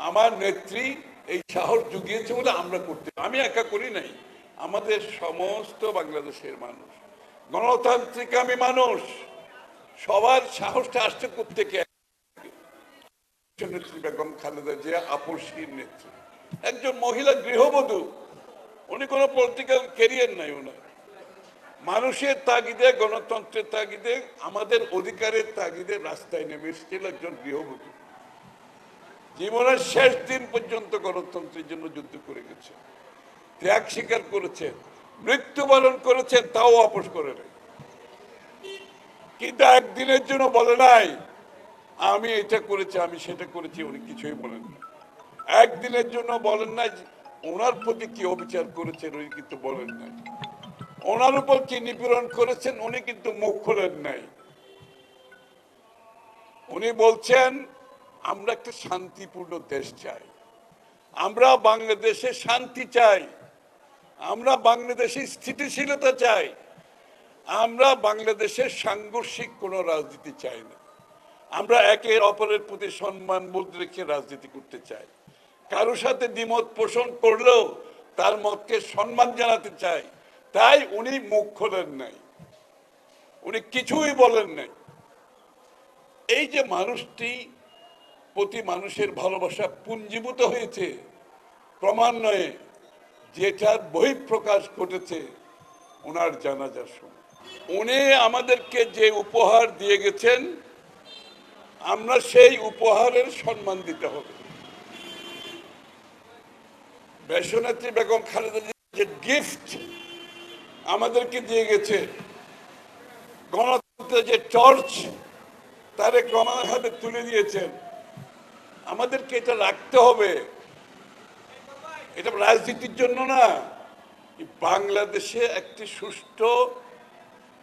আমার নেত্রী এই সাহস জুগিয়েছে বলে আমরা করতে, আমি একা করি নাই, আমাদের সমস্ত বাংলাদেশের মানুষ, গণতান্ত্রিক আমি মানুষ, সবার সাহসটা আসছে কোত্থেকে? নেত্রী বেগম খালেদা জিয়া আপসহীন নেত্রী, একজন মহিলা গৃহবধূ, উনি কোনো পলিটিক্যাল ক্যারিয়ার নাই ওনার, মানুষের তাগিদে, গণতন্ত্রের তাগিদে, আমাদের অধিকারের তাগিদে রাস্তায় নেমে এসেছিল একজন গৃহবধূ। জীবনের শেষ দিন পর্যন্ত গণতন্ত্রের জন্য যুদ্ধ করে গেছে, ত্যাগ স্বীকার করেছেন, মৃত্যুবরণ করেছেন, তাও আপোষ করে নাই। কিন্তু একদিনের জন্য বলে নাই আমি এটা করেছি, আমি সেটা করেছি, উনি কিছুই বলেন না। একদিনের জন্য বলেন নাই ওনার প্রতি কি অবিচার করেছেন, উনি কিন্তু বলেন নাই। ওনার উপর কি নিপীড়ন করেছেন, উনি কিন্তু মুখ খোলেন নাই। উনি বলছেন আমরা একটা শান্তিপূর্ণ দেশ চাই, আমরা বাংলাদেশে শান্তি চাই, আমরা বাংলাদেশে স্থিতিশীলতা চাই, আমরা বাংলাদেশের সাংঘর্ষিক কোনো রাজনীতি চাই না, আমরা একে অপরের প্রতি সম্মান বোধ রেখে রাজনীতি করতে চাই, কারোর সাথে দ্বিমত পোষণ করলেও তার মতকে সম্মান জানাতে চাই। তাই উনি মুখ খোলেন নাই, উনি কিছুই বলেন নাই। এই যে মানুষটি প্রতি মানুষের ভালোবাসা পুঞ্জীভূত হয়েছে ক্রমান্বয়ে, যেটার বহিঃপ্রকাশ ঘটেছে ওনার জানাজার সময়। উনি আমাদেরকে যে উপহার দিয়ে গেছেন, আমরা সেই উপহারের সম্মান দিতে হবে। দেশনেত্রী বেগম খালেদা জিয়া যে গিফট আমাদেরকে দিয়ে গেছে, গণতন্ত্রের যে টর্চ তারেক রহমানের হাতে তুলে দিয়েছেন, আমাদেরকে এটা রাখতে হবে। এটা রাজনীতির জন্য না, বাংলাদেশে একটি সুষ্ঠু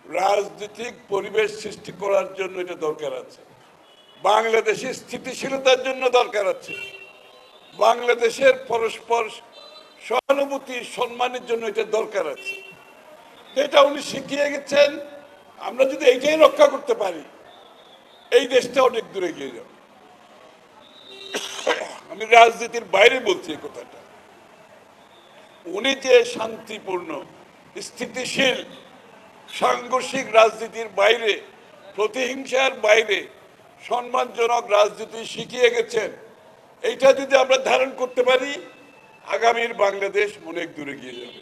রাজনৈতিক পরিবেশ সৃষ্টি করার জন্য এটা দরকার আছে, বাংলাদেশের স্থিতিশীলতার জন্য দরকার আছে, বাংলাদেশের পরস্পর সহানুভূতি সম্মানের জন্য এটা দরকার আছে। এটা উনি শিখিয়ে গেছেন। আমরা যদি এইটাই রক্ষা করতে পারি, এই দেশটা অনেক দূরে গিয়ে যাবে। আমি রাজনীতির বাইরে বলছি এই কথাটা। উনি যে শান্তিপূর্ণ, স্থিতিশীল, সাংঘর্ষিক রাজনীতির বাইরে, প্রতিহিংসার বাইরে সম্মানজনক রাজনীতি শিখিয়ে গেছেন, এইটা যদি আমরা ধারণ করতে পারি, আগামীর বাংলাদেশ অনেক দূরে গিয়ে যাবে।